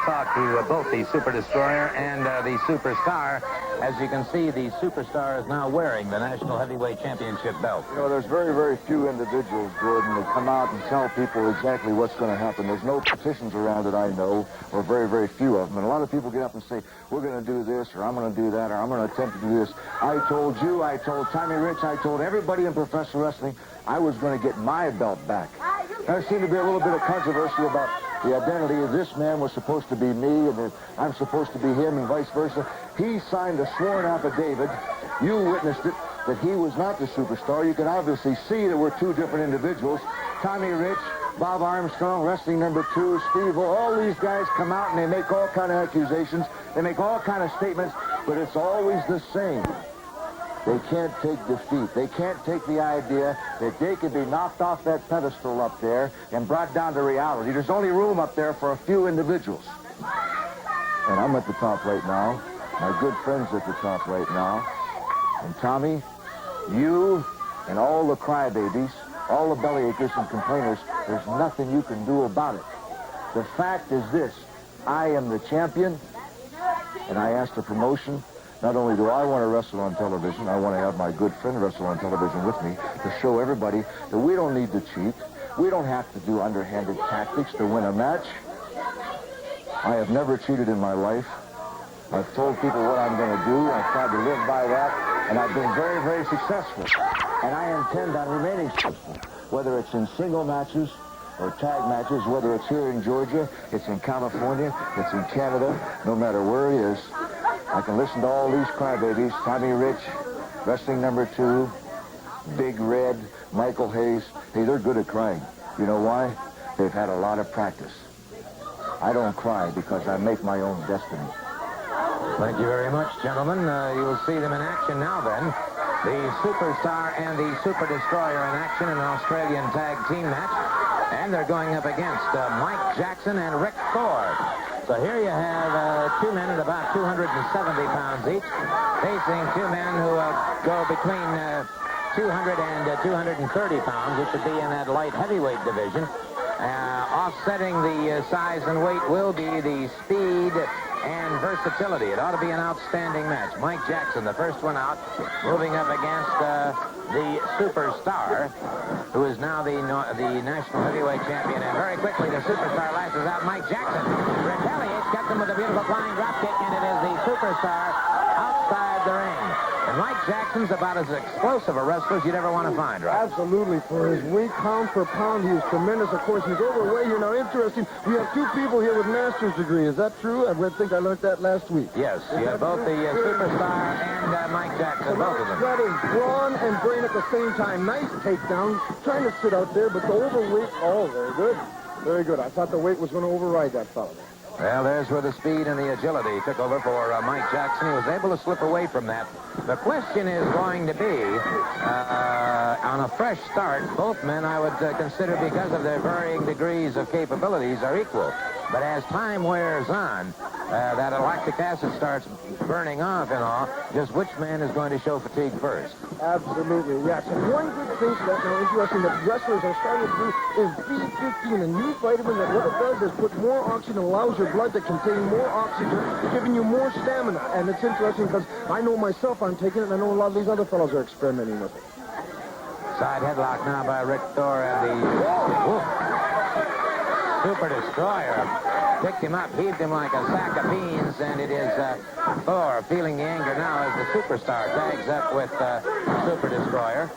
talk to both the Super Destroyer and the Superstar. As you can see, the Superstar is now wearing the National Heavyweight Championship belt. You know, there's very, very few individuals, Gordon, that come out and tell people exactly what's going to happen. There's no petitions around that I know, or very, very few of them. And a lot of people get up and say, we're going to do this, or I'm going to do that, or I'm going to attempt to do this. I told you, I told Tommy Rich, I told everybody in professional wrestling I was going to get my belt back. There seemed to be a little bit of controversy about the identity of this man was supposed to be me, and that I'm supposed to be him, and vice versa. He signed a sworn affidavit. You witnessed it, that he was not the Superstar. You can obviously see that we're two different individuals. Tommy Rich, Bob Armstrong, Wrestling Number 2, Steve-O, all these guys come out and they make all kind of accusations. They make all kind of statements, but it's always the same. They can't take defeat. They can't take the idea that they could be knocked off that pedestal up there and brought down to reality. There's only room up there for a few individuals. And I'm at the top right now. My good friend's at the top right now. And Tommy, you and all the crybabies, all the bellyachers and complainers, there's nothing you can do about it. The fact is this: I am the champion, and I asked the promotion. Not only do I want to wrestle on television, I want to have my good friend wrestle on television with me to show everybody that we don't need to cheat. We don't have to do underhanded tactics to win a match. I have never cheated in my life. I've told people what I'm going to do. I've tried to live by that, and I've been very, very successful. And I intend on remaining successful, whether it's in single matches or tag matches, whether it's here in Georgia, it's in California, it's in Canada, no matter where it is. I can listen to all these crybabies, Tommy Rich, Wrestling Number 2, Big Red, Michael Hayes. Hey, they're good at crying. You know why? They've had a lot of practice. I don't cry because I make my own destiny. Thank you very much, gentlemen. You'll see them in action now, then. The Superstar and the Super Destroyer in action in an Australian tag team match. And they're going up against Mike Jackson and Rick Thor. So here you have two men at about 270 pounds each, facing two men who go between 200 and 230 pounds, which would be in that light heavyweight division. Offsetting the size and weight will be the speed and versatility. It ought to be an outstanding match. Mike Jackson, the first one out, moving up against the Superstar, who is now the National Heavyweight Champion. And very quickly, the Superstar lashes out Mike Jackson. Retaliates, gets him with a beautiful flying dropkick, and it is the Superstar outside the ring. And Mike Jackson's about as explosive a wrestler as you'd ever want to find, right? Absolutely. For his weight, pound for pound, he is tremendous. Of course, he's overweight here. Now, interesting, we have two people here with master's degree. Is that true? I think I learned that last week. Yes, you have both the Superstar and Mike Jackson, both of them. That is brawn and brain at the same time. Nice takedown. Trying to sit out there, but the overweight, oh, very good. Very good. I thought the weight was going to override that fellow. Well, there's where the speed and the agility took over for Mike Jackson. He was able to slip away from that. The question is going to be, on a fresh start, both men I would consider, because of their varying degrees of capabilities, are equal. But as time wears on, that lactic acid starts burning off and all, just which man is going to show fatigue first? Absolutely, yes. And one good thing that's now interesting that wrestlers are starting to do is B15, a new vitamin that what it does is put more oxygen, allows your blood to contain more oxygen, giving you more stamina. And it's interesting because I know myself I'm taking it, and I know a lot of these other fellows are experimenting with it. Side headlock now by Rick Thor and the Super Destroyer. Picked him up, heaved him like a sack of beans, and it is Thor feeling the anger now as the Superstar tags up with Super Destroyer.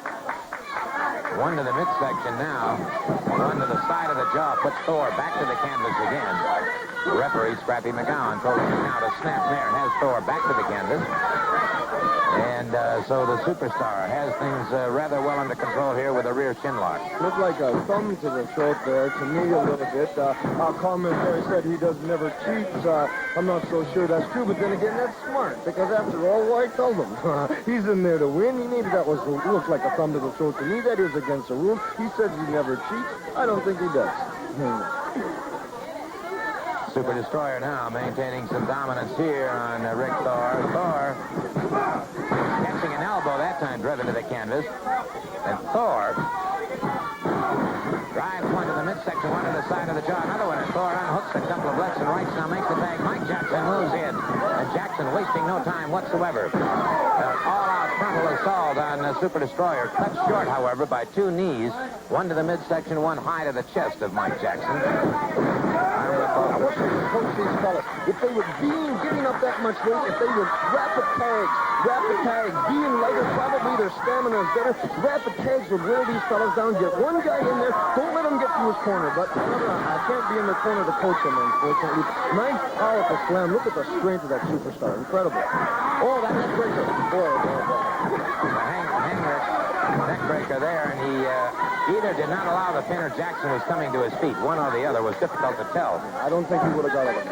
One to the midsection now, one to the side of the jaw, puts Thor back to the canvas again. Referee Scrappy McGowan told him now to snap there and has Thor back to the canvas. And so the Superstar has things rather well under control here with a rear chin lock. Looked like a thumb to the throat there, to me a little bit. Our commentary said he does never cheats. I'm not so sure that's true, but then again, that's smart, because after all, why tell them? He's in there to win. He maybe that looked like a thumb to the throat to me. That is against the rule. He says he never cheats. I don't think he does. Super Destroyer now maintaining some dominance here on Rick Thor. Thor catching an elbow that time, driven to the canvas. And Thor drives one to the midsection, one to the side of the jaw, another one, and Thor unhooks a couple of lefts and rights. Now makes the tag. Mike Jackson moves in. And Jackson wasting no time whatsoever. All-out frontal assault on Super Destroyer. Cut short, however, by 2 knees. One to the midsection, one high to the chest of Mike Jackson. I wish they would coach these fellas. If they would be giving up that much weight, if they would rapid tags, being lighter, probably their stamina is better. Rapid tags would wear these fellas down. Get one guy in there. Don't let him get to his corner. But I can't be in the corner to coach him, unfortunately. Nice, powerful slam. Look at the strength of that superstar. Incredible. Oh, that neck breaker. Boy. Neck breaker there, and he either did not allow the pin or Jackson was coming to his feet. One or the other was difficult to tell. I don't think he would have got it.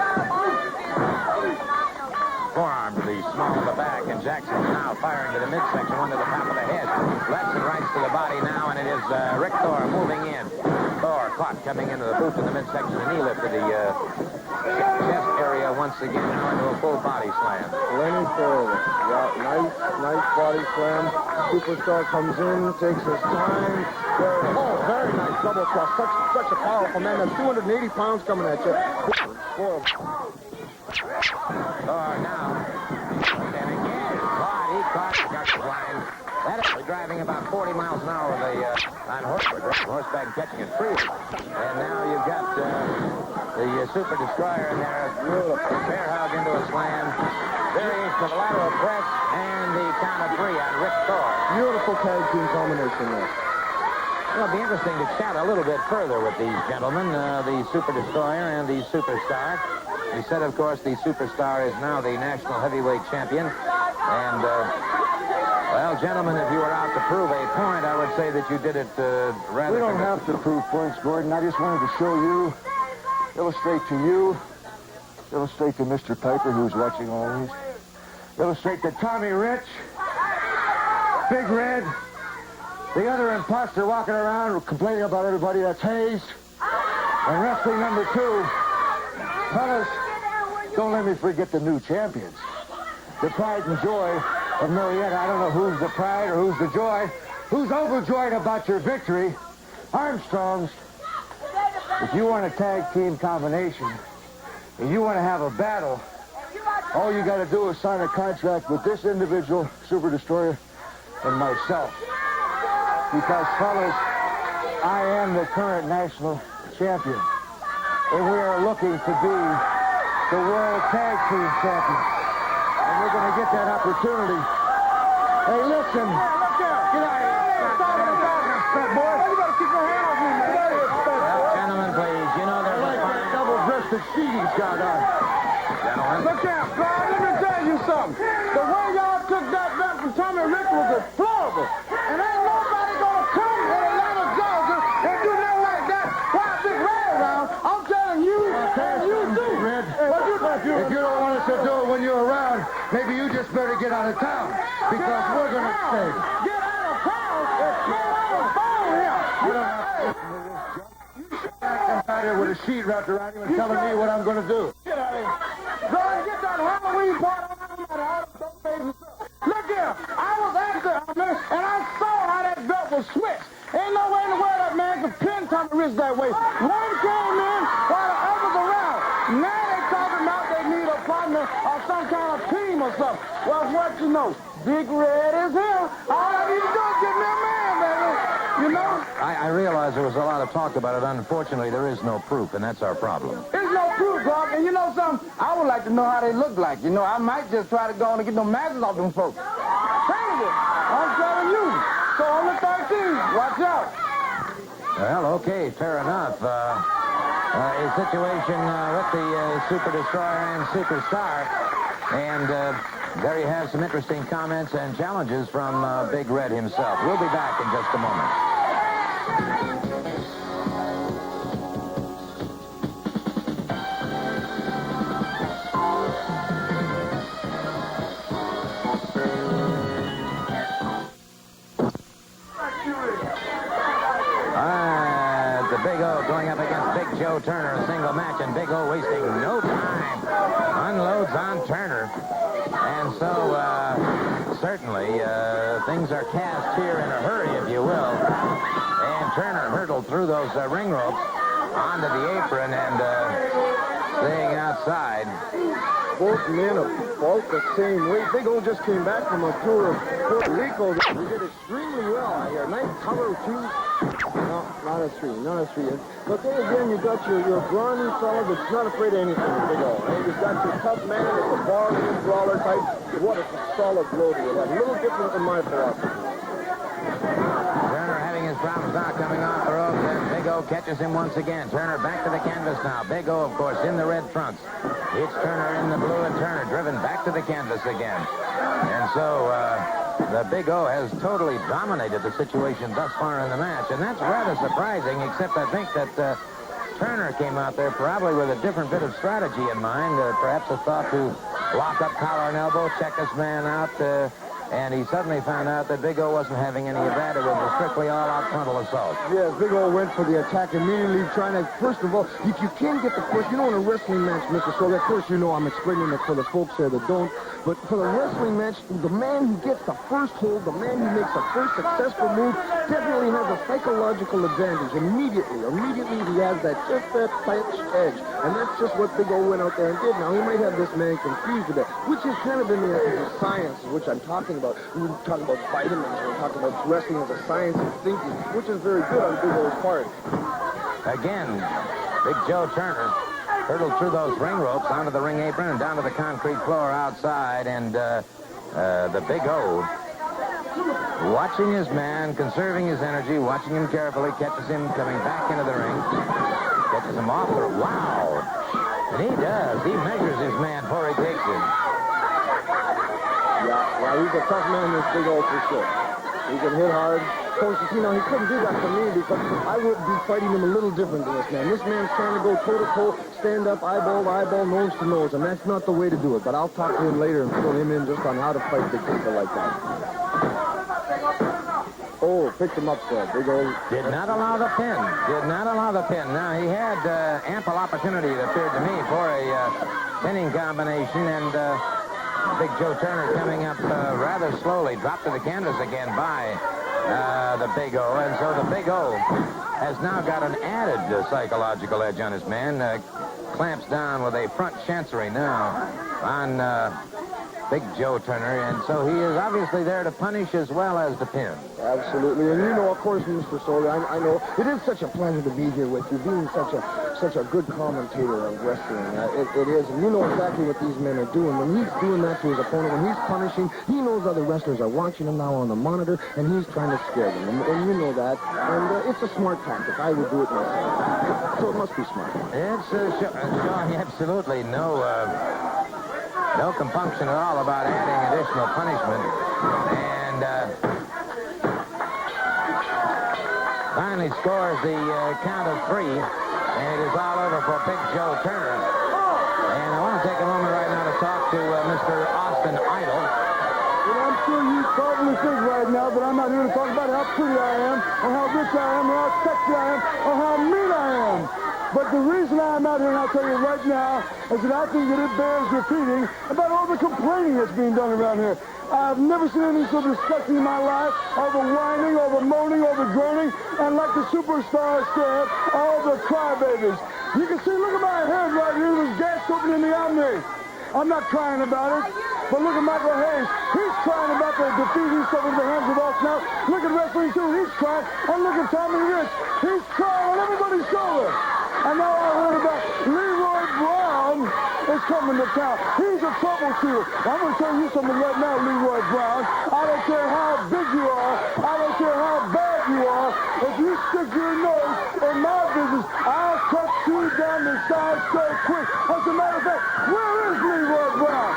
Forearm to the small of the back, and Jackson now firing to the midsection, one to the top of the head. Lefts and rights to the body now, and it is Rick Thor moving in. Thor caught coming into the boot to the midsection, and he lifted the chest area once again now into a full body slam. Lenny Thor. Yeah, nice body slam. Superstar comes in, takes his time. Very nice double thrust. Such a powerful man. That's 280 pounds coming at you. Now. And again, he caught the line. That is driving about 40 miles an hour on horseback, catching it free. And now you've got the Super Destroyer in there. Bear hug into a slam. Variation of a lateral press and the count of 3 on Rick Thor. Beautiful tag team combination there. Well, it'll be interesting to chat a little bit further with these gentlemen, the Super Destroyer and the Superstar. He said, of course, the Superstar is now the national heavyweight champion. And, well, gentlemen, if you were out to prove a point, I would say that you did it rather... We don't have to prove points, Gordon. I just wanted to show you, illustrate to you, illustrate to Mr. Piper, who's watching all these, illustrate to Tommy Rich, Big Red, the other imposter walking around complaining about everybody, that's Hayes, and wrestling number 2. Fellas, don't let me forget the new champions. The pride and joy of Marietta. I don't know who's the pride or who's the joy. Who's overjoyed about your victory? Armstrongs. If you want a tag team combination and you want to have a battle, all you got to do is sign a contract with this individual, Super Destroyer, and myself. Because, fellas, I am the current national champion. And we are looking to be the World Tag Team Champions. And we're going to get that opportunity. Hey, listen. Get out of here. Fat boy. You got to keep your hand off me, man. Gentlemen, please. You know there's a fine... double-breasted sheet he's got on. Gentlemen. Look here, God, let me tell you something. The way y'all took that back from Tommy Rich was deplorable. And ain't nobody going to come in Atlanta, Georgia and do nothing like that. Why Big Red around? I'm telling you, and you do. Red, if you don't want us to do it when you're around, maybe you just better get out of town. Because we're going to stay. Get out of town? Man, I'm a phone here. You don't have to listen to this junk. You should not come out here with a sheet wrapped around you and telling me what I'm going to do. Get out of here. Go and get that Halloween part on out of those babies. Look here, I was after man, and I saw how that belt was switched. Ain't no way in the world that man could pin Tommy Rich that way. One came in while the other's around. Now they talking about they need a partner or some kind of team or something. Well, what you know, Big Red is here. All I need to do is get me a man, baby. You know? I realize there was a lot of talk about it. Unfortunately, there is no proof, and that's our problem. There's no proof, Doc. And you know something? I would like to know how they look like. You know, I might just try to go on and get no matches off them folks. Terrible. I'm telling you. So on the 13th, watch out. Well, okay, fair enough. A situation with the Super Destroyer and Superstar. And there you have some interesting comments and challenges from Big Red himself. We'll be back in just a moment. Big O going up against Big Joe Turner, a single match, and Big O wasting no time. Unloads on Turner. And so, certainly, things are cast here in a hurry, if you will. And Turner hurdled through those ring ropes onto the apron, and staying outside. Both men about the same weight. Big O just came back from a tour of Puerto Rico. He did extremely well out here. Nice cover, too. No, not a three. But then again, you got your brawny fella that's not afraid of anything, Big O. And you've got your tough man that's a barroom brawler type. What a solid blow to you. A little different than my philosophy. Turner having his problems now coming off the ropes, and Big O catches him once again. Turner back to the canvas now. Big O, of course, in the red trunks. It's Turner in the blue, and Turner driven back to the canvas again. And so the Big O has totally dominated the situation thus far in the match, and that's rather surprising, except I think that Turner came out there probably with a different bit of strategy in mind, perhaps a thought to lock up collar and elbow, check his man out, and he suddenly found out that Big O wasn't having any of that. It was a strictly all-out frontal assault. Yes, Big O went for the attack immediately, trying to, first of all, if you can get the first, in a wrestling match, Mr. Soga, of course, I'm explaining it for the folks there that don't, but for the wrestling match, the man who gets the first hold, the man who makes the first successful move, definitely has a psychological advantage immediately. Immediately, he has just that touch edge, and that's just what Big O went out there and did. Now, he might have this man confused with that, which is kind of in the science, which I'm talking about. We're talking about vitamins, we're talking about wrestling as a science of thinking, which is very good on Big O's part. Again, Big Joe Turner hurtled through those ring ropes onto the ring apron and down to the concrete floor outside, and the Big O, watching his man, conserving his energy, watching him carefully, catches him coming back into the ring, catches him off the... Wow! And he does. He measures his man before he takes him. Yeah, he's a tough man, this Big O, for sure. He can hit hard. Of course, he couldn't do that to me because I would be fighting him a little different than this man. This man's trying to go toe-to-toe, stand up, eyeball to eyeball, nose to nose, and that's not the way to do it. But I'll talk to him later and fill him in just on how to fight big people like that. Oh, picked him up there. Big O. Did not allow the pin. Now, he had ample opportunity, it appeared to me, for a pinning combination, and Big Joe Turner coming up rather slowly, dropped to the canvas again by the Big O, and so the Big O has now got an added psychological edge on his man. Clamps down with a front chancery now on Big Joe Turner, and so he is obviously there to punish as well as to pin. Absolutely, and of course, Mr. Soga, I know it is such a pleasure to be here with you, being such a good commentator of wrestling. It is, and you know exactly what these men are doing. When he's doing that to his opponent, when he's punishing, he knows other wrestlers are watching him now on the monitor, and he's trying to scare them, and you know that. And it's a smart tactic. I would do it myself. So it must be smart. It's showing absolutely no compunction at all about adding additional punishment. And finally scores the count of 3, and it is all over for Big Joe Turner. And I want to take a moment right now to talk to Mr. Austin Idol. Well, I'm sure you probably think right now that I'm not here to talk about how pretty I am, or how rich I am, or how sexy I am, or how mean I am. But the reason I'm out here, and I'll tell you right now, is that I think that it bears repeating about all the complaining that's being done around here. I've never seen anything so disgusting in my life. All the whining, all the moaning, all the groaning, and like the superstars said, all the crybabies. You can see, look at my head right here. There's gas opening in the artery. I'm not crying about it. But look at Michael Hayes. He's crying about the defeat he's suffered at the hands of us now. Look at wrestling too. He's crying. And look at Tommy Rich. He's crying on everybody's shoulder. And now I heard about Leroy Brown is coming to town. He's a troubleshooter. I'm going to tell you something right now, Leroy Brown. I don't care how big you are. I don't care how bad you are. If you stick your nose in my business, I'll cut you down the side so quick. As a matter of fact, where is Leroy Brown?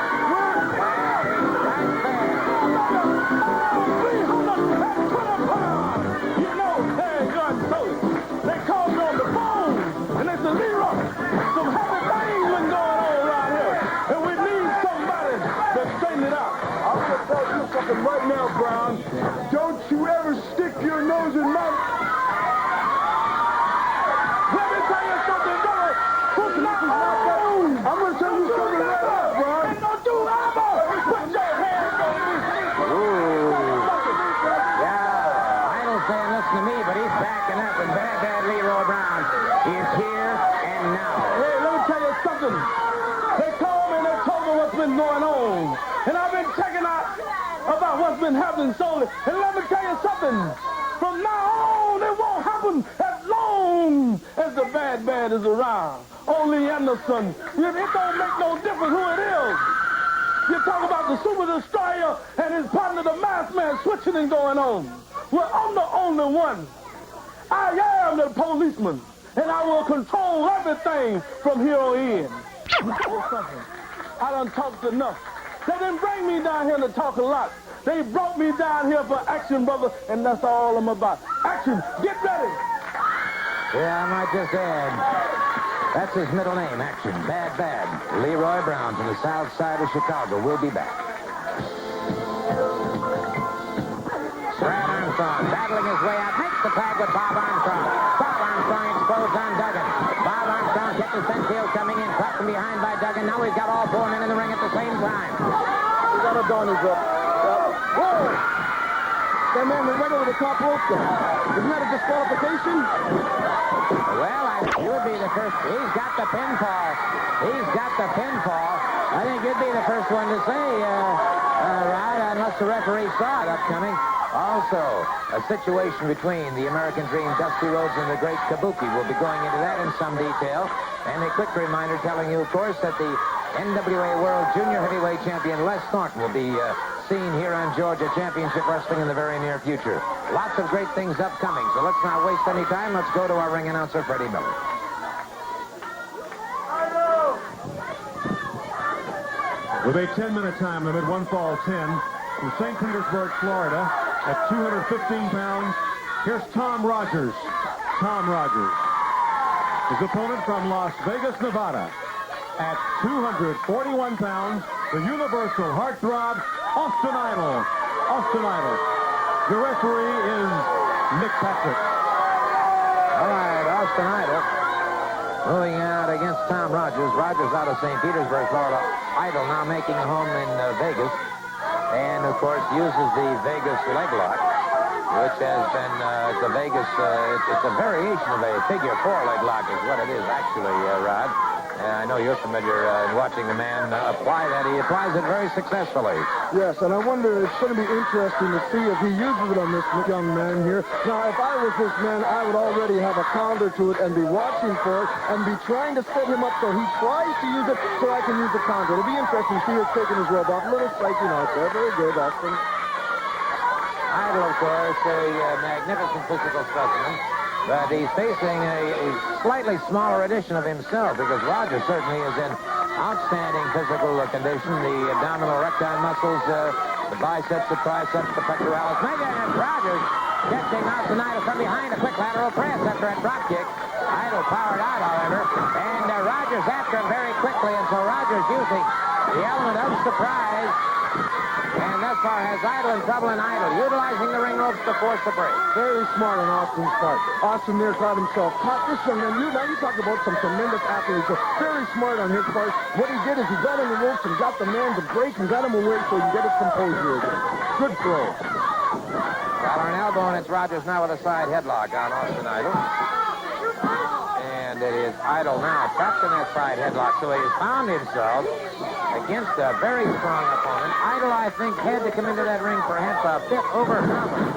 You know, hey, John Toast, they called me on the phone, and they said, Leroy, some happy things been going on around here, and we need somebody to straighten it out. I'm going to tell you something right now, Brown. been going on. And I've been checking out about what's been happening solely. And let me tell you something. From now on, it won't happen as long as the bad is around. Ole Anderson, it don't make no difference who it is. You talk about the Super Destroyer and his partner, the Masked Man, switching and going on. Well, I'm the only one. I am the policeman, and I will control everything from here on in. I done talked enough. They didn't bring me down here to talk a lot. They brought me down here for action, brother, and that's all I'm about. Action, get ready. Yeah, I might just add, that's his middle name, Action. Bad. Leroy Brown from the south side of Chicago. We'll be back. Brad Armstrong battling his way out. Makes the tag with Bob Armstrong. Bob Armstrong explodes on Duggan. Bob Armstrong catches Penfield coming in. Caught from behind by Duggan. Now we've got all four men in the ring at the same time. We got a Donnie's up. Whoa! That man went right over the top rope there. Isn't that a disqualification? Well, you would be the first. He's got the pinfall. I think you'd be the first one to say, Rod, unless the referee saw it upcoming. Also, a situation between the American Dream, Dusty Rhodes, and the Great Kabuki. We'll be going into that in some detail. And a quick reminder telling you, of course, that the NWA World Junior Heavyweight Champion Les Thornton will be seen here on Georgia Championship Wrestling in the very near future. Lots of great things upcoming, so let's not waste any time. Let's go to our ring announcer, Freddie Miller. With a 10-minute time limit, one fall 10, from St. Petersburg, Florida, at 215 pounds, here's Tom Rogers. Tom Rogers. His opponent from Las Vegas, Nevada, at 241 pounds, the Universal Heartthrob, Austin Idol. The referee is Nick Patrick. All right, Austin Idol moving out against Tom Rogers. Rogers out of St. Petersburg, Florida. Idol now making a home in Vegas. And, of course, uses the Vegas leg lock, which has been the Vegas, it's a variation of a figure 4 leg lock is what it is, actually, Rod. I know you're familiar in watching the man apply that. He applies it very successfully. Yes, and I wonder, it's going to be interesting to see if he uses it on this young man here. Now, if I was this man, I would already have a counter to it and be watching for it and be trying to set him up so he tries to use it so I can use the counter. It'll be interesting to see who's taking his rub off. A little spiking out there. Very good, Austin. Idol, of course, a magnificent physical specimen. But he's facing a slightly smaller edition of himself because Rogers certainly is in outstanding physical condition. The abdominal erectile muscles, the biceps, the triceps, the pectoralis. Megan Rogers catching Austin Idol from behind. A quick lateral press after a drop kick. Idol powered out, however. And Rogers after him very quickly. And so Rogers using the element of surprise. And thus far has Idol in trouble, and Idol utilizing the ring ropes to force the break. Very smart on Austin's part. Austin there got himself caught. This young man, you talk about some tremendous athletes. So very smart on his part. What he did is he got on the ropes and got the man to break and got him away so he can get his composure again. Good throw. Collar and elbow, and it's Rogers now with a side headlock on Austin Idol. And it is Idol now trapped in that side headlock, so he has found himself against a very strong opponent. Idol, I think, had to come into that ring perhaps a bit overconfident.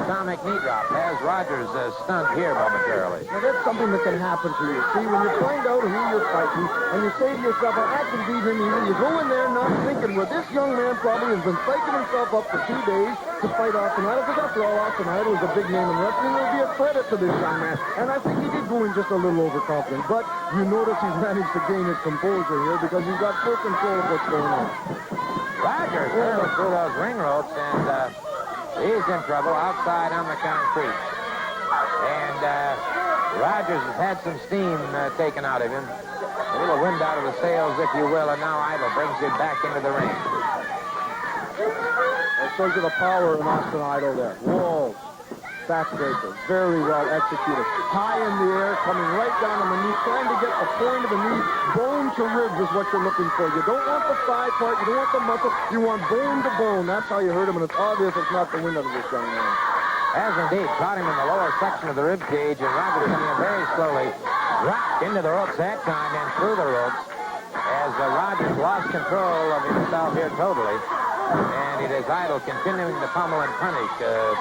Atomic knee drop has Rogers stunned here momentarily. Now, that's something that can happen to you. See, when you find out who you're fighting, and you say to yourself, I can beat him even, you go in there not thinking, well, this young man probably has been psyching himself up for 2 days to fight Austin Idol, because after all, Austin Idol is a big name in wrestling. It would be a credit to this young man. And I think he did go in just a little overconfident. But you notice he's managed to gain his composure here because he's got full control of what's going on. Rogers hurling through those ring ropes, and he's in trouble outside on the concrete. And Rogers has had some steam taken out of him. A little wind out of the sails, if you will, and now Idol brings him back into the ring. That shows you the power in Austin Idol there. Whoa. Backbreaker. Very well executed. High in the air, coming right down on the knee, trying to get the point of the knee. Bone to ribs is what you're looking for. You don't want the thigh part. You don't want the muscle. You want bone to bone. That's how you hurt him, and it's obvious it's not the wind of this young man. Has indeed caught him in the lower section of the rib cage, and Rogers coming in very slowly. Dropped into the ropes that time and through the ropes. as Rogers lost control of himself here totally. And it is Idol continuing to pummel and punish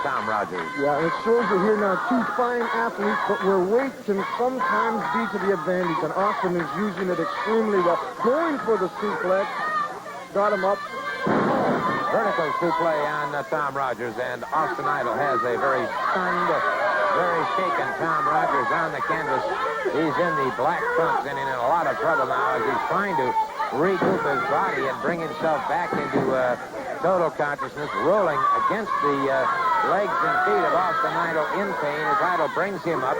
Tom Rogers. Yeah, it shows you here now two fine athletes, but where weight can sometimes be to the advantage, and Austin is using it extremely well. Going for the suplex, got him up. Vertical suplex on Tom Rogers, and Austin Idol has a very stunned, very shaken Tom Rogers on the canvas. He's in the black trunks and in a lot of trouble now as he's trying to regroup his body and bring himself back into total consciousness, rolling against the legs and feet of Austin Idol in pain as Idol brings him up.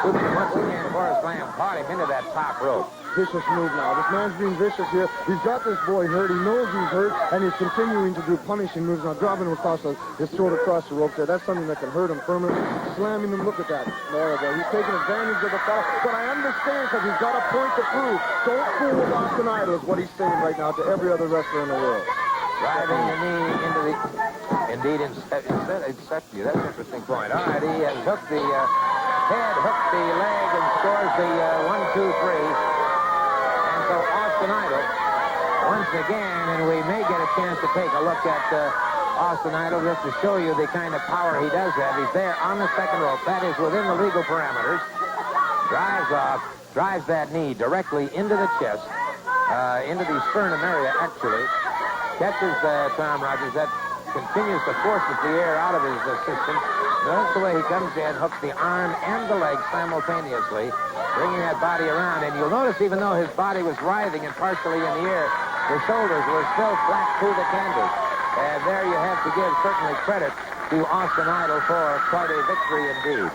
Once again, Forrest Lamb caught him into that top rope. Vicious move now. This man's being vicious here. He's got this boy hurt. He knows he's hurt, and he's continuing to do punishing moves. Now, dropping him across his throat across the rope there. That's something that can hurt him permanently. Slamming him. Look at that. There we go. He's taking advantage of the foul. But I understand because he's got a point to prove. Don't fool with Austin Idol is what he's saying right now to every other wrestler in the world. Driving the knee into the... Indeed, instead you. That's an interesting point. All right, he has hooked the head, hooked the leg, and scores the 1, 2, 3. So Austin Idol, once again, and we may get a chance to take a look at Austin Idol just to show you the kind of power he does have. He's there on the second rope. That is within the legal parameters. Drives off, drives that knee directly into the chest, into the sternum area, actually. Catches Tom Rogers. That continues to force the air out of his system. Notice the way he comes in, hooks the arm and the leg simultaneously, bringing that body around. And you'll notice even though his body was writhing and partially in the air, the shoulders were still flat to the canvas. And there you have to give certainly credit to Austin Idol for quite a victory indeed.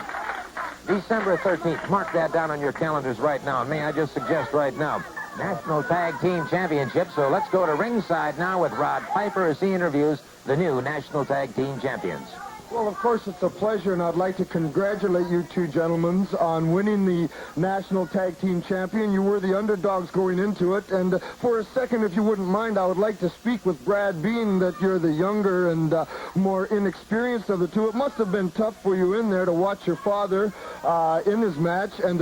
December 13th. Mark that down on your calendars right now. And may I just suggest right now, National Tag Team Championship. So let's go to ringside now with Rod Piper as he interviews the new National Tag Team Champions. Well, of course, it's a pleasure, and I'd like to congratulate you two gentlemen on winning the National Tag Team Champion. You were the underdogs going into it, and for a second, if you wouldn't mind, I would like to speak with Brad, being that you're the younger and more inexperienced of the two. It must have been tough for you in there to watch your father in his match and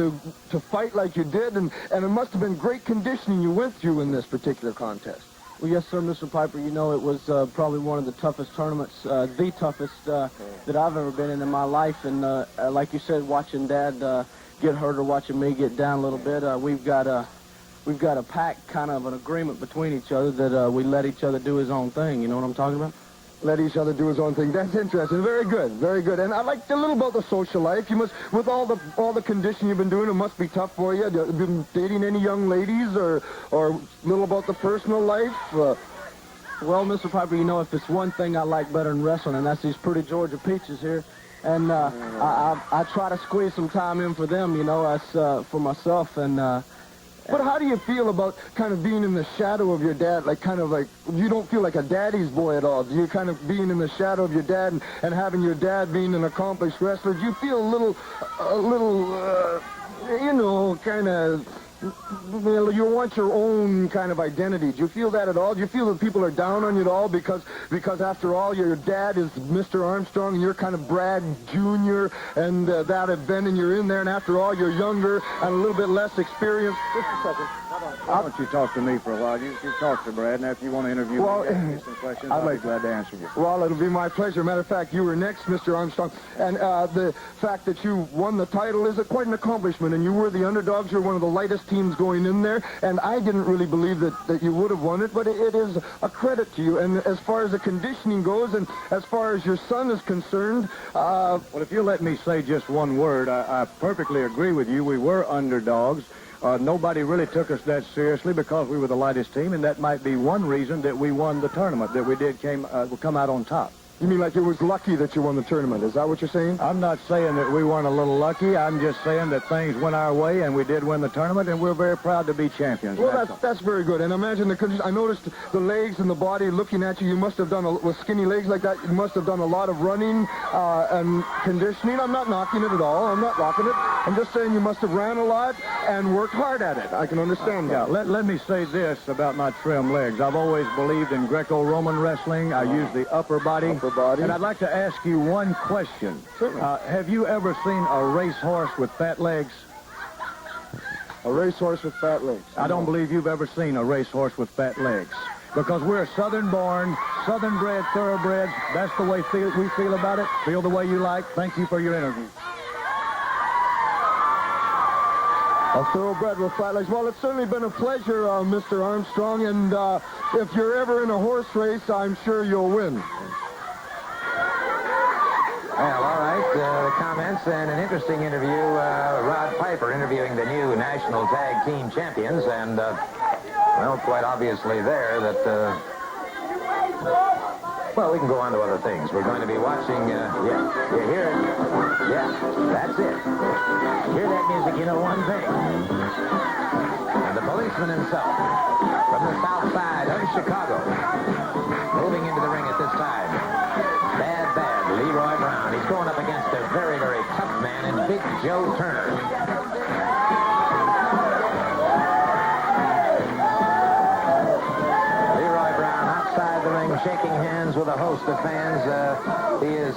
to fight like you did, and it must have been great conditioning you went through in this particular contest. Well, yes, sir, Mr. Piper. You know, it was probably one of the toughest tournaments, the toughest that I've ever been in my life. And like you said, watching Dad get hurt or watching me get down a little bit, we've got a pact, kind of an agreement between each other that we let each other do his own thing. You know what I'm talking about? Let each other do his own thing. That's interesting. Very good. Very good. And I'd like a little about the social life. You must, with all the conditioning you've been doing, it must be tough for you. Have you been dating any young ladies or a little about the personal life? Well, Mr. Piper, you know, if it's one thing I like better than wrestling, and that's these pretty Georgia peaches here. And I try to squeeze some time in for them, you know, as for myself. And but how do you feel about kind of being in the shadow of your dad, like kind of like, you don't feel like a daddy's boy at all? Do you kind of being in the shadow of your dad and having your dad being an accomplished wrestler, do you feel a little, you know, kind of, you want your own kind of identity? Do you feel that at all? Do you feel that people are down on you at all because after all, your dad is Mr. Armstrong and you're kind of Brad Jr. and that event and you're in there, and after all, you're younger and a little bit less experienced? Just a second. Why don't you talk to me for a while? You talk to Brad, and after you want to interview me, ask me some questions, I'll be glad to answer you. Well, it'll be my pleasure. Matter of fact, you were next, Mr. Armstrong. And the fact that you won the title is quite an accomplishment, and you were the underdogs. You're one of the lightest teams going in there, and I didn't really believe that you would have won it, but it is a credit to you. And as far as the conditioning goes, and as far as your son is concerned... well, if you'll let me say just one word, I perfectly agree with you. We were underdogs. Nobody really took us that seriously because we were the lightest team, and that might be one reason that we won the tournament, that we did come out on top. You mean like it was lucky that you won the tournament? Is that what you're saying? I'm not saying that we weren't a little lucky. I'm just saying that things went our way, and we did win the tournament, and we're very proud to be champions. Well, that's very good. And imagine the condition. I noticed the legs and the body looking at you. You must have done, with skinny legs like that, you must have done a lot of running and conditioning. I'm not knocking it at all. I'm not knocking it. I'm just saying you must have ran a lot and worked hard at it. I can understand that. Yeah, let me say this about my trim legs. I've always believed in Greco-Roman wrestling. I use the upper body. And I'd like to ask you one question. Certainly. Have you ever seen a racehorse with fat legs? A racehorse with fat legs. I don't believe you've ever seen a racehorse with fat legs. Because we're southern-born, southern-bred thoroughbreds. That's the way we feel about it. Feel the way you like. Thank you for your interview. A thoroughbred with flat legs. Well, it's certainly been a pleasure, Mr. Armstrong, and if you're ever in a horse race, I'm sure you'll win. Well, all right. The comments and an interesting interview. Rod Piper interviewing the new national tag team champions, and well, quite obviously there that. Well, we can go on to other things. We're going to be watching. Yeah, you hear it? Yeah, that's it. Hear that music? You know one thing. And the policeman himself from the south side of Chicago, moving into the ring at this time. Bad Leroy Brown. He's going up against a very, very tough man in Big Joe Turner. Leroy Brown outside the ring, shaking hands with a host of fans. He has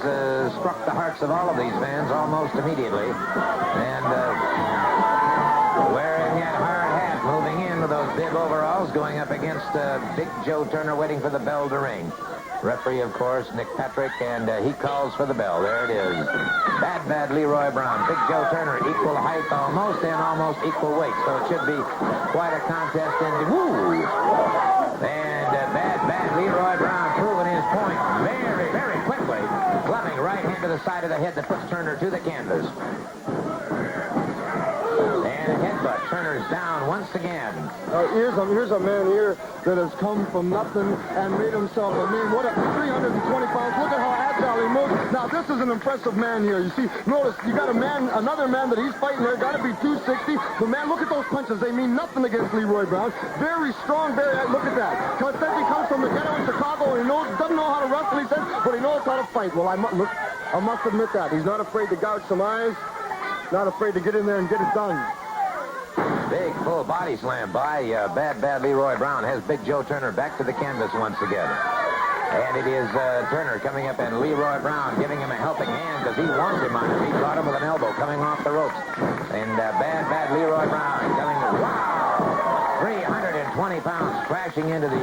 struck the hearts of all of these fans almost immediately. And wearing that hard hat, moving in with those bib overalls, going up against Big Joe Turner, waiting for the bell to ring. Referee, of course, Nick Patrick, and he calls for the bell. There it is. Bad Leroy Brown. Big Joe Turner, equal height almost and almost equal weight. So it should be quite a contest. And woo! And bad Leroy Brown proving his point very, very quickly. Clubbing right hand to the side of the head that puts Turner to the canvas. And a headbutt. Turner's down once again. Here's a man here that has come from nothing and made himself a name. What a 320 pounds. Look at how agile he moves. Now, this is an impressive man here. You see, notice, you got another man that he's fighting there. Got to be 260. The man, look at those punches. They mean nothing against Leroy Brown. Very strong, look at that. Because he comes from the ghetto in Chicago and he doesn't know how to wrestle, he says, but he knows how to fight. Well, I must admit that. He's not afraid to gouge some eyes. Not afraid to get in there and get it done. Big full body slam by bad Leroy Brown has Big Joe Turner back to the canvas once again. And it is Turner coming up and Leroy Brown giving him a helping hand because he warned him on it. He caught him with an elbow coming off the ropes. And bad Leroy Brown coming, wow, 320 pounds crashing into the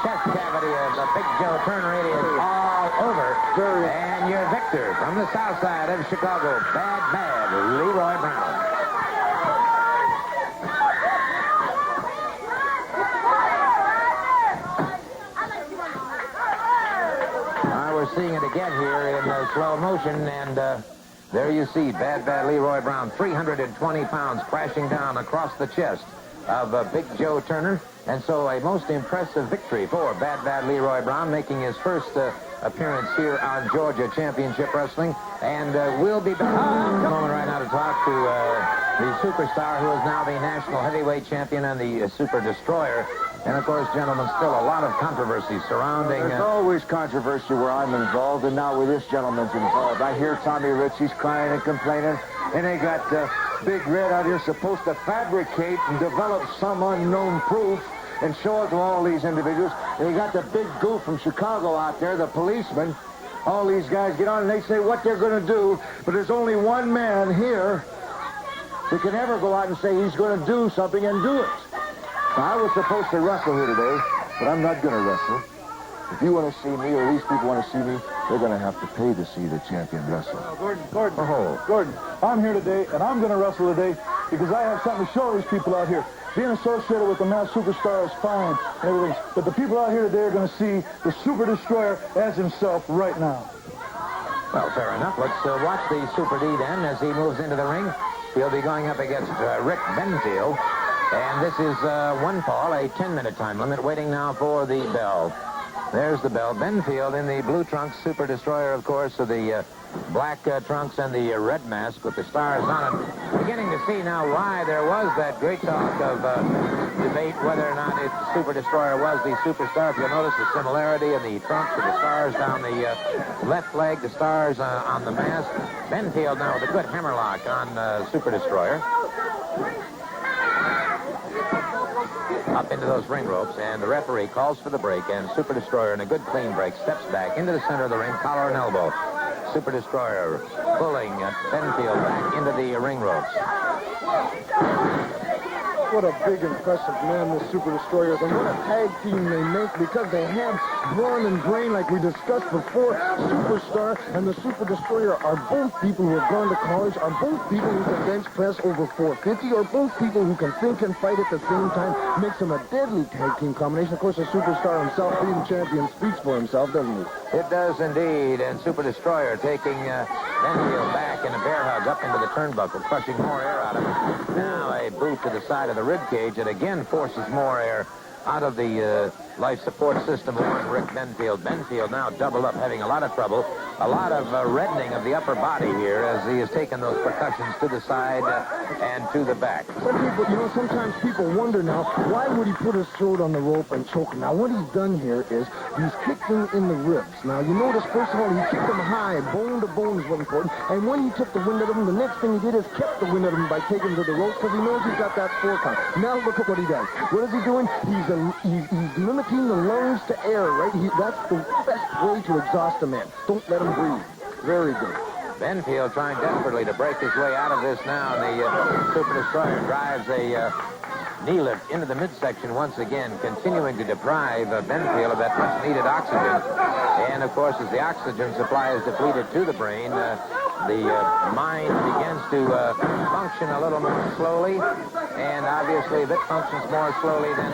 chest cavity of Big Joe Turner. It is all over. And your victor from the south side of Chicago, bad Leroy Brown. We're seeing it again here in slow motion, and there you see bad Leroy Brown, 320 pounds crashing down across the chest of Big Joe Turner, and so a most impressive victory for bad Leroy Brown, making his first appearance here on Georgia Championship Wrestling, and we'll be back in a moment right now to talk to the superstar who is now the national heavyweight champion and the Super Destroyer. And, of course, gentlemen, still a lot of controversy surrounding... There's always controversy where I'm involved, and now with this gentleman's involved. I hear Tommy Rich, he's crying and complaining, and they got Big Red out here supposed to fabricate and develop some unknown proof and show it to all these individuals. And you got the big goof from Chicago out there, the policeman. All these guys get on and they say what they're going to do, but there's only one man here who can ever go out and say he's going to do something and do it. Now, I was supposed to wrestle here today, but I'm not going to wrestle. If you want to see me, or these people want to see me, they're going to have to pay to see the champion wrestle. Gordon, I'm here today, and I'm going to wrestle today because I have something to show these people out here. Being associated with the mass superstar is fine and everything, but the people out here today are going to see the Super Destroyer as himself right now. Well, fair enough. Let's watch the Super D then as he moves into the ring. He'll be going up against Rick Benfield. And this is one fall, a 10-minute time limit, waiting now for the bell. There's the bell. Benfield in the blue trunks, Super Destroyer, of course, of the black trunks and the red mask with the stars on it. Beginning to see now why there was that great talk of debate whether or not the Super Destroyer was the superstar. If you'll notice the similarity in the trunks with the stars down the left leg, the stars on the mask. Benfield now with a good hammerlock on Super Destroyer. Up into those ring ropes, and the referee calls for the break, and Super Destroyer in a good clean break steps back into the center of the ring, collar and elbow. Super Destroyer pulling Benfield back into the ring ropes. what a big, impressive man this Super Destroyer is, and what a tag team they make, because they have brawn and brain, like we discussed before. Superstar and the Super Destroyer are both people who have gone to college, are both people who can bench press over 450, are both people who can think and fight at the same time. Makes them a deadly tag team combination. Of course, the Superstar himself, being champion, speaks for himself, doesn't he? It does indeed, and Super Destroyer taking Benfield back in a bear hug up into the turnbuckle, crushing more air out of it. Now a boot to the side of the rib cage, and again forces more air out of the life support system on Rick Benfield. Benfield now doubled up, having a lot of trouble. A lot of reddening of the upper body here as he has taken those percussions to the side and to the back. Some people, you know, sometimes people wonder now, why would he put his throat on the rope and choke him? Now, what he's done here is he's kicked him in the ribs. Now, you notice, first of all, he kicked him high, bone to bone is what important. And when he took the wind out of him, the next thing he did is kept the wind out of him by taking him to the rope, because he knows he's got that 4 count. Now, look at what he does. What is he doing? He's limiting the lungs to air, right? That's the best way to exhaust a man. Don't let him breathe. Very good. Benfield trying desperately to break his way out of this now. The Super Destroyer drives a knee lift into the midsection once again, continuing to deprive Benfield of that much-needed oxygen. And, of course, as the oxygen supply is depleted to the brain, the mind begins to function a little more slowly. And, obviously, if it functions more slowly, then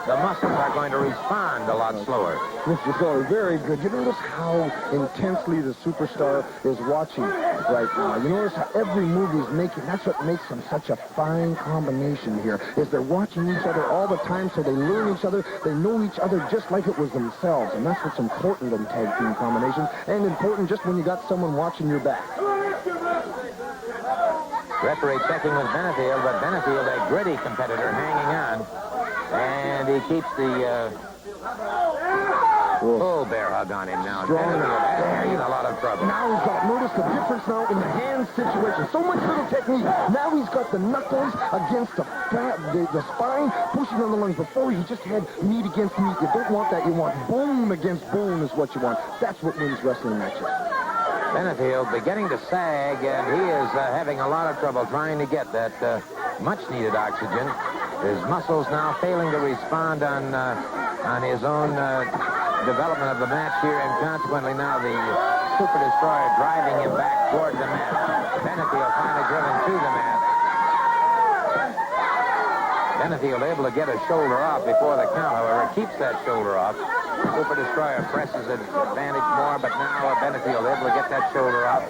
the muscles are going to respond a lot slower. Mr. Sully, very good. You notice how intensely the Superstar is watching right now. You notice how every move he's making, that's what makes them such a fine combination here, is they're watching each other all the time, so they learn each other. They know each other just like it was themselves, and that's what's important in tag team combinations, and important just when you got someone watching your back. Referee checking with Benefield, but Benefield, a gritty competitor, hanging on. And he keeps the full bear hug on him now. Benefield is in a lot of trouble. Now he's got, notice the difference now in the hand situation. So much little technique. Now he's got the knuckles against the spine, pushing on the lungs. Before he just had meat against meat. You don't want that. You want bone against bone is what you want. That's what wins wrestling matches. Benefield beginning to sag, and he is having a lot of trouble trying to get that much-needed oxygen. His muscles now failing to respond on his own development of the match here, and consequently now the Super Destroyer driving him back toward the mat. Benefield finally driven to the mat. Benefield able to get a shoulder off before the count, however, keeps that shoulder off. Super Destroyer presses his advantage more, but now Benefield able to get that shoulder off.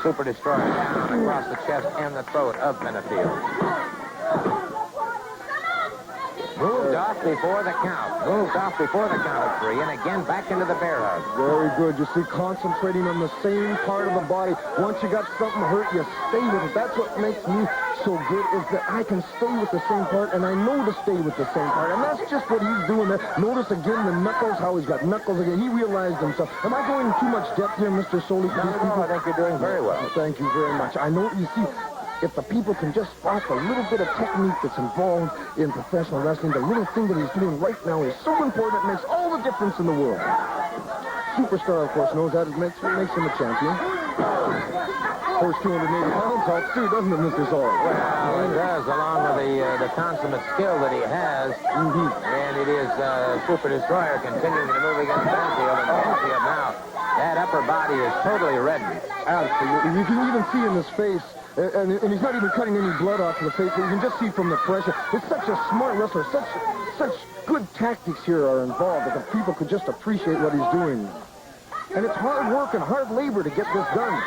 Super Destroyer down across the chest and the throat of Benefield. Moved off before the count. Moved off before the count of 3, and again back into the bear hug. Very good. You see, concentrating on the same part of the body. Once you got something hurt, you stay with it. That's what makes me so good, is that I can stay with the same part, and I know to stay with the same part. And that's just what he's doing there. Notice again the knuckles, how he's got knuckles again. He realized himself. Am I going too much depth here, Mr. Soli? No, I think you're doing very well. Thank you very much. I know, you see, if the people can just spot the little bit of technique that's involved in professional wrestling, the little thing that he's doing right now is so important. It makes all the difference in the world. Superstar, of course, knows that. It makes him a champion. First 280 pounds helps too, doesn't it, Mr. Sawyer? Well, it does, along with the consummate skill that he has. And it is Super Destroyer continuing to move against Benfield. And Benfield now, that upper body is totally reddened. Absolutely. You can even see in his face, and he's not even cutting any blood off of the face, but you can just see from the pressure. It's such a smart wrestler. Such good tactics here are involved that the people could just appreciate what he's doing. And it's hard work and hard labor to get this done.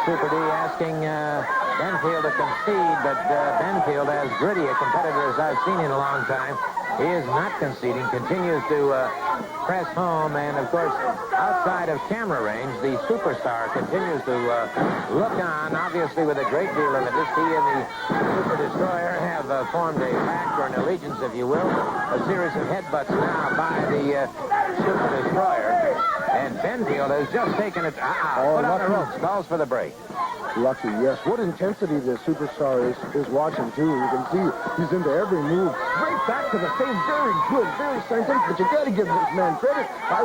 Super D asking Benfield to concede, but Benfield, as gritty a competitor as I've seen in a long time, he is not conceding, continues to press home, and of course, outside of camera range, the Superstar continues to look on, obviously with a great deal of interest. He and the Super Destroyer have formed a pact, or an allegiance, if you will, a series of headbutts now by the Super Destroyer, and Benfield has just taken it, put on the ropes, calls for the break. Lucky, yes. What intensity the Superstar is watching, too. You can see he's into every move. Right back to the same. Very good, very scientific, but you got to give this man credit. I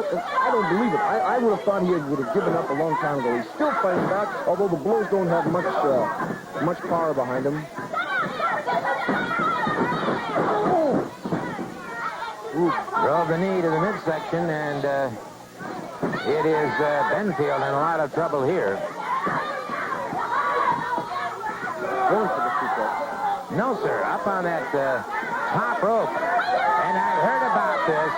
don't believe it. I would have thought he would have given up a long time ago. He's still fighting back, although the blows don't have much power behind him. Drove the knee to the midsection, and it is Benfield in a lot of trouble here. Going for the suplex. No, sir, up on that top rope. And I've heard about this.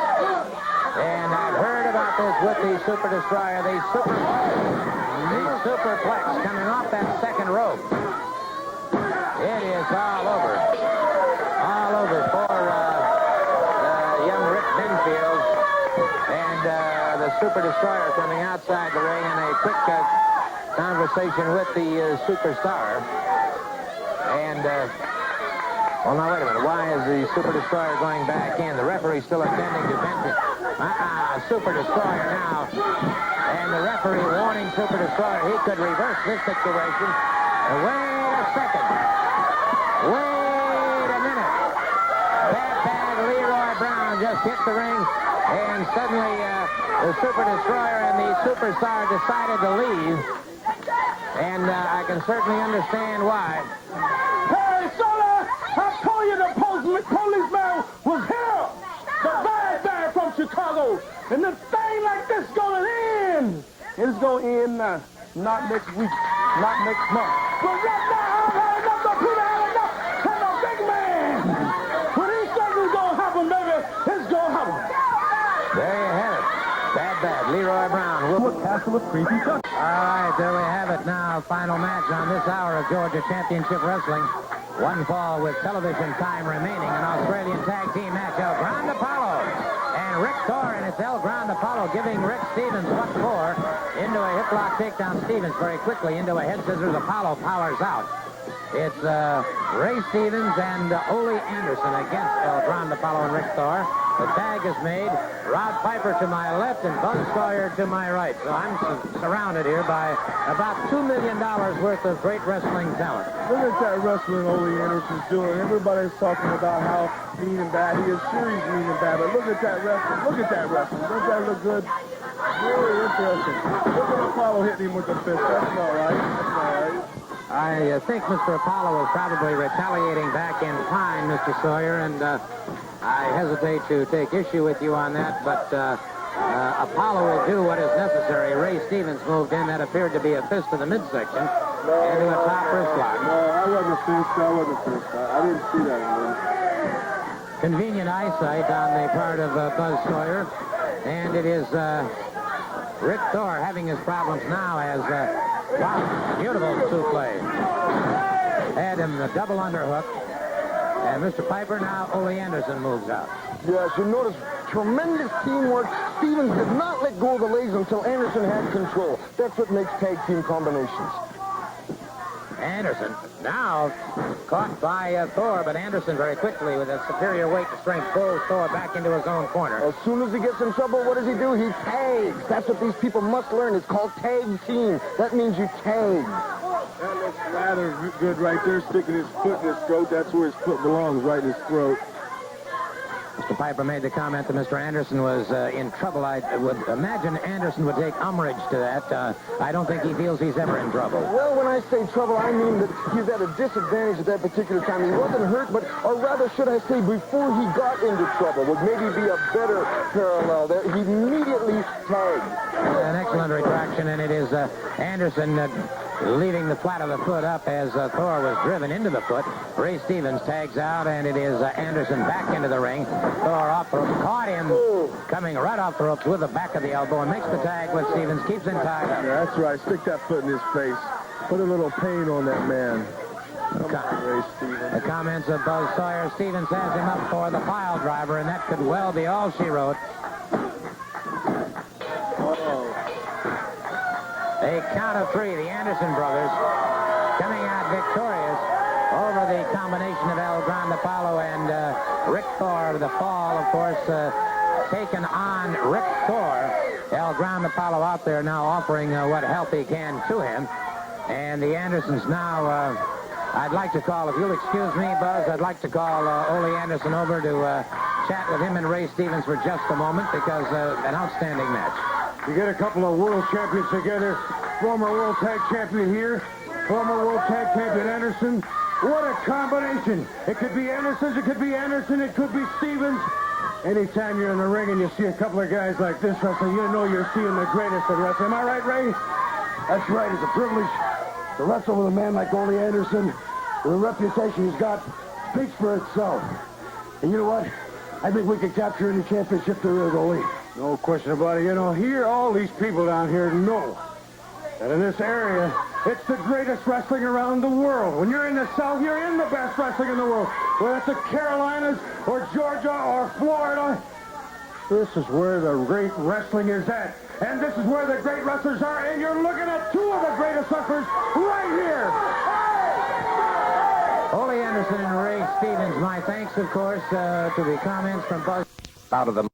And I've heard about this with the Super Destroyer, the Superplex coming off that second rope. It is all over. All over for young Rick Benfield. And the Super Destroyer coming outside the ring in a quick conversation with the Superstar. And, well, now, wait a minute. Why is the Super Destroyer going back in? The referee's still attending to Benfield. Super Destroyer now. And the referee warning Super Destroyer he could reverse this situation. Wait a second. Wait a minute. Bad Leroy Brown just hit the ring. And suddenly the Super Destroyer and the Superstar decided to leave. And I can certainly understand why. Hey, Soda! I told you the policeman was here! The bad from Chicago! And the thing like this gonna end! It's gonna end not next week, not next month. But right now, I've had enough to put out enough to the big man! When he says it's gonna happen, baby, it's gonna happen. There you have it. Bad. Leroy Brown. What castle with creepy Chuck? All right, there we have it now. Final match on this hour of Georgia Championship Wrestling. One fall with television time remaining. An Australian tag team match. El Grande Apollo and Rick Thor, and it's El Grande Apollo giving Rick Stevens what for into a hip lock takedown. Stevens very quickly into a head scissors. Apollo powers out. It's Ray Stevens and Ole Anderson against El Grande Apollo and Rick Thor. The tag is made. Rod Piper to my left and Buzz Sawyer to my right. So I'm surrounded here by about $2 million worth of great wrestling talent. Look at that wrestling Ole Anderson's doing. Everybody's talking about how mean and bad he is. Sure, he's mean and bad, but look at that wrestling. Look at that wrestling. Doesn't that look good? Really interesting. Look at Apollo hitting him with the fist. That's not right. That's not right. I think Mr. Apollo was probably retaliating back in time, Mr. Sawyer, and I hesitate to take issue with you on that, but Apollo will do what is necessary. Ray Stevens moved in. That appeared to be a fist to the midsection into a top wrist lock. No, I wasn't fist. I didn't see that one. Convenient eyesight on the part of Buzz Sawyer, and it is Rick Thor having his problems now as wow, beautiful souffle. Had him the double underhook. And Mr. Piper, now Ole Anderson moves out. Yes, you notice tremendous teamwork. Stevens did not let go of the legs until Anderson had control. That's what makes tag team combinations. Anderson now caught by Thor, but Anderson very quickly with a superior weight and strength pulls Thor back into his own corner. As soon as he gets in trouble, what does he do? He tags. That's what these people must learn. It's called tag team. That means you tag. That looks rather good right there, sticking his foot in his throat. That's where his foot belongs, right in his throat. Mr. Piper made the comment that Mr. Anderson was in trouble. I would imagine Anderson would take umbrage to that. I don't think he feels he's ever in trouble. Well, when I say trouble, I mean that he's at a disadvantage at that particular time. He wasn't hurt, but, or rather, should I say, before he got into trouble, would maybe be a better parallel there. He immediately tagged. An excellent retraction, and it is Anderson leaving the flat of the foot up as Thor was driven into the foot. Ray Stevens tags out, and it is Anderson back into the ring. Thor off the rope, caught him coming right off the ropes with the back of the elbow and makes the tag with Stevens, keeps him tied up. Yeah, that's right. Stick that foot in his face. Put a little pain on that man. Ray Stevens. The comments of Buzz Sawyer. Stevens has him up for the pile driver, and that could well be all she wrote. A count of three. The Anderson brothers coming out victorious over the combination of El Grande Apollo and Rick Thor. The fall, of course, taken on Rick Thor. El Grande Apollo out there now offering what help he can to him. And the Andersons now, I'd like to call, if you'll excuse me, Buzz, I'd like to call Ole Anderson over to chat with him and Ray Stevens for just a moment because an outstanding match. You get a couple of world champions together. Former world tag champion here. Former world tag champion Anderson. What a combination. It could be Anderson, it could be Anderson, it could be Stevens. Anytime you're in the ring and you see a couple of guys like this wrestling, you know you're seeing the greatest in wrestling. Am I right, Ray? That's right. It's a privilege to wrestle with a man like Ole Anderson. The reputation he's got speaks for itself. And you know what? I think we can capture any championship there is, Ole. No question about it. You know, here, all these people down here know that in this area, it's the greatest wrestling around the world. When you're in the South, you're in the best wrestling in the world. Whether it's the Carolinas or Georgia or Florida, this is where the great wrestling is at. And this is where the great wrestlers are. And you're looking at two of the greatest wrestlers right here. Ole Anderson and Ray Stevens, my thanks, of course, to the comments from Buzz out of the